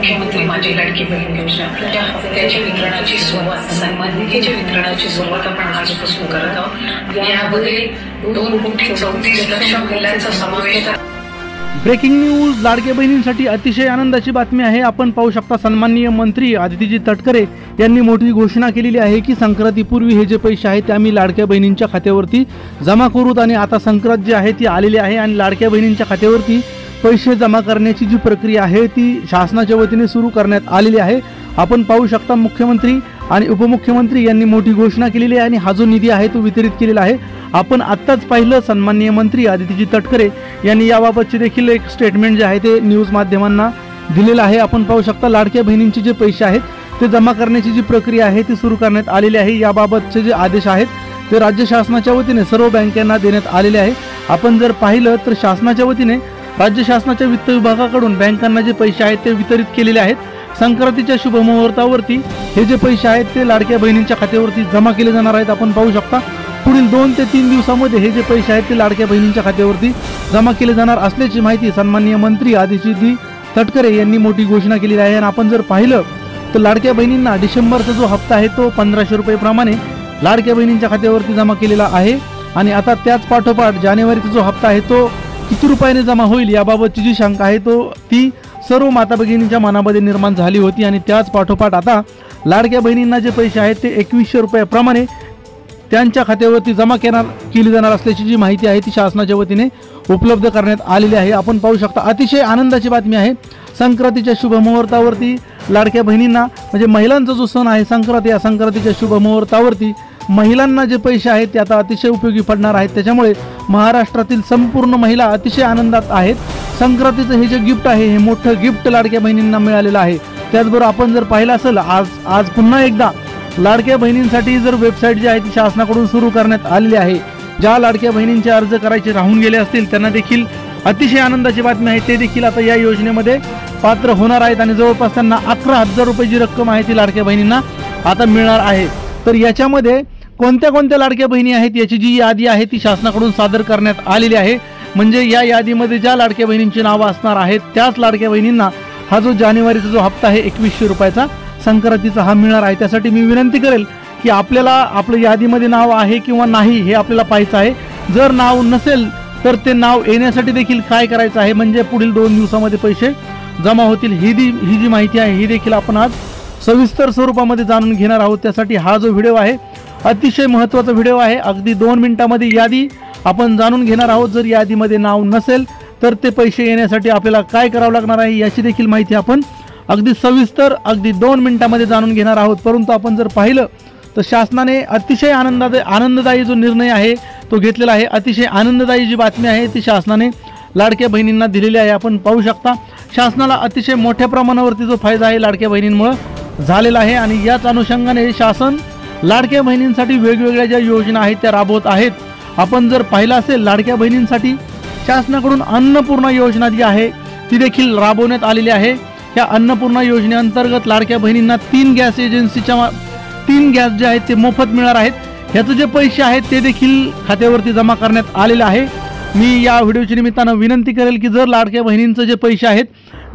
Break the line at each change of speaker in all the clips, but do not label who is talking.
मुख्यमंत्री माझी लाडकी बहीण योजना त्या हप्त्याच्या वितरणाची सुरुवात सन्मान निधीच्या वितरणाची सुरुवात आपण आजपासून करत आहोत। यामध्ये 2,34,00,000 महिलांचा समावेश आहे।
ब्रेकिंग न्यूज लाडक्या बहिणींसाठी अतिशय आनंदाची बातमी आहे। आपण पाहू शकता सन्माननीय मंत्री आदितीजी तटकरे यांनी मोठी घोषणा केलेली आहे की संक्रांतीपूर्वी हे जे पैसे आहेत ते आम्ही लाडक्या बहिणींच्या खात्यावरती जमा करूत आणि आता संक्रांत जी आहे ती आलेली आहे आणि लाडक्या बहिणींच्या खात्यावरती पैसे जमा करण्याची जी प्रक्रिया आहे ती शासनाच्या वतीने सुरू करण्यात आलेली आहे। आपण पाहू शकता मुख्यमंत्री आणि उपमुख्यमंत्री यांनी मोठी घोषणा केलेली आहे आणि हा जो निधी आहे तो वितरित केलेला आहे। आपण आत्ताच पाहिलं सन्माननीय मंत्री आदितीजी तटकरे यांनी याबाबतचे देखील एक स्टेटमेंट जे आहे ते न्यूज माध्यमांना दिलेलं आहे। आपण पाहू शकता लाडक्या बहिणींचे जे पैसे आहेत ते जमा करण्याची जी प्रक्रिया आहे ती सुरू करण्यात आलेली आहे। याबाबतचे जे आदेश आहेत ते राज्य शासनाच्या वतीने सर्व बँकांना देण्यात आलेले आहे। आपण जर पाहिलं तर शासनाच्या वतीने राज्य शासनाच्या वित्त विभागाकडून बँकांना जे पैसे आहेत ते वितरित केलेले आहेत। संक्रांतीच्या शुभ मुहूर्तावरती हे जे पैसे आहेत ते लाडक्या बहिणींच्या खात्यावरती जमा केले जाणार आहेत। आपण पाहू शकता पुढील 2 ते 3 दिवसांमध्ये हे जे पैसे आहेत ते लाडक्या बहिणींच्या खात्यावरती जमा केले जाणार असल्याची माहिती सन्माननीय मंत्री आदितीजी तटकरे यांनी मोठी घोषणा केलेली आहे। आणि आपण जर पाहिलं तर लाडक्या बहिणींना डिसेंबरचा जो हप्ता आहे तो 1500 रुपये प्रमाणे लाडक्या बहिणींच्या खात्यावरती जमा केलेला आहे आणि आता त्याच पाठोपाठ जानेवारीचा जो हप्ता आहे तो किती रुपयाने जमा होईल याबाबतची जी शंका आहे ती सर्व माता भगिनींच्या मनामध्ये निर्माण झाली होती आणि त्याच पाठोपाठ आता लाडक्या बहिणींना जे पैसे आहेत ते 2100 रुपयाप्रमाणे त्यांच्या खात्यावरती जमा केली जाणार असल्याची जी माहिती आहे ती शासनाच्या वतीने उपलब्ध करण्यात आलेली आहे। आपण पाहू शकता अतिशय आनंदाची बातमी आहे। संक्रांतीच्या शुभ मुहूर्तावरती लाडक्या बहिणींना म्हणजे महिलांचा जो सण आहे संक्रांत, या संक्रांतीच्या शुभ मुहूर्तावरती महिलांना जे पैसे आहेत ते आता अतिशय उपयोगी पडणार आहेत। त्याच्यामुळे महाराष्ट्रातील संपूर्ण महिला अतिशय आनंदात आहेत। संक्रांतीचं हे जे गिफ्ट आहे हे मोठं गिफ्ट लाडक्या बहिणींना मिळालेलं आहे। त्याचबरोबर आपण जर पाहिलं असेल आज पुन्हा एकदा लाडक्या बहिणींसाठी जर वेबसाईट जी आहे ती शासनाकडून सुरू करण्यात आलेली आहे। ज्या लाडक्या बहिणींचे अर्ज करायचे राहून गेले असतील त्यांना देखील अतिशय आनंदाची बातमी आहे, ते देखील आता या योजनेमध्ये पात्र होणार आहेत आणि जवळपास त्यांना 11,000 रुपये जी रक्कम आहे ती लाडक्या बहिणींना आता मिळणार आहे। तर याच्यामध्ये कोणत्या कोणत्या लाडक्या बहिणी आहेत याची जी यादी आहे ती शासनाकडून सादर करण्यात आलेली आहे। म्हणजे या यादीमध्ये ज्या लाडक्या बहिणींची नावं असणार आहेत त्याच लाडक्या बहिणींना हा जो जानेवारीचा जो हप्ता आहे 2100 रुपयाचा संक्रांतीचा हा मिळणार आहे। त्यासाठी मी विनंती करेल की आपल्याला आपलं यादीमध्ये नाव आहे किंवा नाही हे आपल्याला पाहायचं आहे। जर नाव नसेल तर ते नाव येण्यासाठी देखील काय करायचं आहे म्हणजे पुढील 2 दिवसामध्ये पैसे जमा होतील। ही जी माहिती आहे ही देखील आपण आज सविस्तर स्वरूपामध्ये जाणून घेणार आहोत। त्यासाठी हा जो व्हिडिओ आहे अतिशय महत्त्वाचा व्हिडिओ आहे। अगदी 2 मिनिटांमध्ये यादी आपण जाणून घेणार आहोत। जर यादीमध्ये नाव नसेल तर ते पैसे येण्यासाठी आपल्याला काय करावं लागणार आहे याची देखील माहिती आपण अगदी सविस्तर अगदी 2 मिनिटांमध्ये जाणून घेणार आहोत। परंतु आपण जर पाहिलं तर शासनाने अतिशय आनंददायी जो निर्णय आहे तो घेतलेला आहे। अतिशय आनंददायी जी बातमी आहे ती शासनाने लाडक्या बहिणींना दिलेली आहे। आपण पाहू शकता शासनाला अतिशय मोठ्या प्रमाणावरती जो फायदा आहे लाडक्या बहिणींमुळे झालेला आहे आणि याच अनुषंगाने शासन लाडक्या बहिणींसाठी वेगवेगळ्या ज्या योजना आहेत त्या राबवत आहेत। आपण जर पाहिलं असेल लाडक्या बहिणींसाठी शासनाकडून अन्नपूर्णा योजना जी आहे ती देखील राबवण्यात आलेली आहे। या अन्नपूर्णा योजनेअंतर्गत लाडक्या बहिणींना 3 गॅस एजन्सीच्या 3 गॅस जे आहेत ते मोफत मिळणार आहेत। ह्याचे जे पैसे आहेत ते देखील खात्यावरती जमा करण्यात आलेले आहे। मी या व्हिडिओच्या निमित्तानं विनंती करेल की जर लाडक्या बहिणींचं जे पैसे आहेत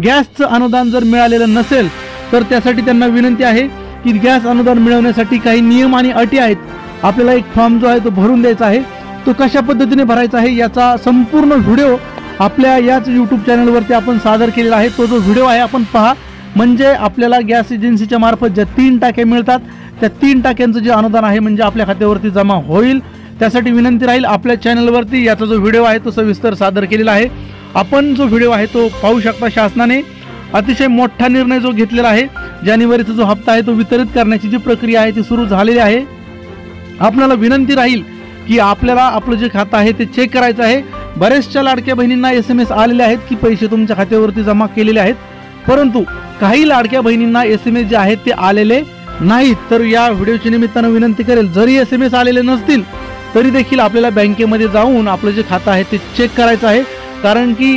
गॅसचं अनुदान जर मिळालेलं नसेल तर त्यासाठी त्यांना विनंती आहे की गॅस अनुदान मिळवण्यासाठी काही नियम आणि अटी आहेत। आपल्याला एक फॉर्म जो आहे तो भरून द्यायचा आहे। तो कशा पद्धतीने भरायचा आहे याचा संपूर्ण व्हिडिओ आपल्या याच यूट्यूब चॅनलवरती आपण सादर केलेला आहे। तो जो व्हिडिओ आहे आपण पहा म्हणजे आपल्याला गॅस एजन्सीच्या मार्फत ज्या 3 टाक्या मिळतात त्या 3 टाक्यांचं जे अनुदान आहे म्हणजे आपल्या खात्यावरती जमा होईल। त्यासाठी विनंती राहील आपल्या चॅनलवरती याचा जो व्हिडिओ आहे तो सविस्तर सादर केलेला आहे। आपण जो व्हिडिओ आहे तो पाहू शकता। शासनाने अतिशय मोठा निर्णय जो घेतलेला आहे जानेवारीचा जो हप्ता आहे तो वितरित करण्याची जी प्रक्रिया आहे ती सुरू झालेली आहे। आपल्याला विनंती राहील की आपल्याला आपलं जे खातं आहे ते चेक करायचं आहे। बरेचशा लाडक्या बहिणींना SMS आलेले आहेत की पैसे तुमच्या खात्यावरती जमा केलेले आहेत, परंतु काही लाडक्या बहिणींना SMS जे आहेत ते आलेले नाहीत। तर या व्हिडिओच्या निमित्तानं विनंती करेल जरी SMS आलेले नसतील तरी देखील आपल्याला बँकेमध्ये जाऊन आपलं जे खातं आहे ते चेक करायचं आहे, कारण की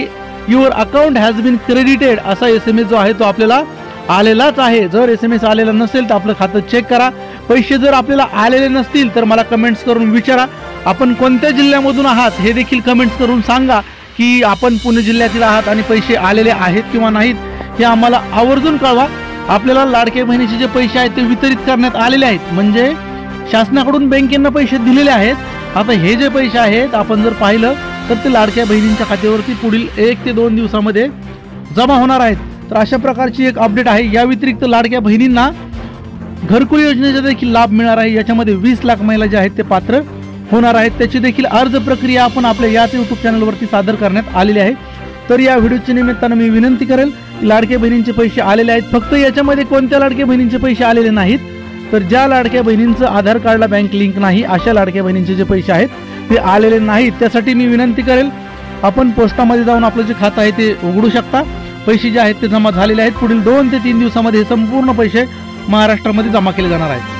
your account has been credited असा SMS जो आहे तो आपल्याला आलेलाच आहे। जर SMS आलेला नसेल तर आपलं खातं चेक करा। पैसे जर आपल्याला आलेले नसतील तर मला कमेंट्स करून विचारा आपण कोणत्या जिल्ह्यामधून आहात हे देखील कमेंट्स करून सांगा की आपण पुणे जिल्ह्यातील आहात आणि पैसे आलेले आहेत किंवा नाहीत हे आम्हाला आवर्जून कळवा। आपल्याला लाडक्या बहिणीचे जे पैसे आहेत ते वितरित करण्यात आलेले आहेत, म्हणजे शासनाकडून बँकेंना पैसे दिलेले आहेत। आता हे जे पैसे आहेत आपण जर पाहिलं तर ते लाडक्या बहिणींच्या खात्यावरती पुढील 1 ते 2 दिवसामध्ये जमा होणार आहेत। तर अशा प्रकारची एक अपडेट आहे। या व्यतिरिक्त लाडक्या बहिणींना घरकुल योजनेचा देखील लाभ मिळणार आहे। याच्यामध्ये 20 लाख महिला जे आहेत ते पात्र होणार आहेत। त्याची देखील अर्ज प्रक्रिया आपण आपल्या याच YouTube चॅनलवरती सादर करण्यात आलेली आहे। तर या व्हिडिओच्या निमित्तानं मी विनंती करेल, लाडक्या बहिणींचे पैसे आलेले आहेत। फक्त याच्यामध्ये कोणत्या लाडक्या बहिणींचे पैसे आलेले नाहीत, तर ज्या लाडक्या बहिणींचं आधार कार्डला बँक लिंक नाही अशा लाडक्या बहिणींचे जे पैसे आहेत ते आलेले नाहीत। त्यासाठी मी विनंती करेल, आपण पोस्टामध्ये जाऊन आपलं जे खातं आहे ते उघडू शकता। पैसे जे आहेत ते जमा झालेले आहेत। पुढील 2 ते 3 दिवसामध्ये हे संपूर्ण पैसे महाराष्ट्रामध्ये जमा केले जाणार आहेत।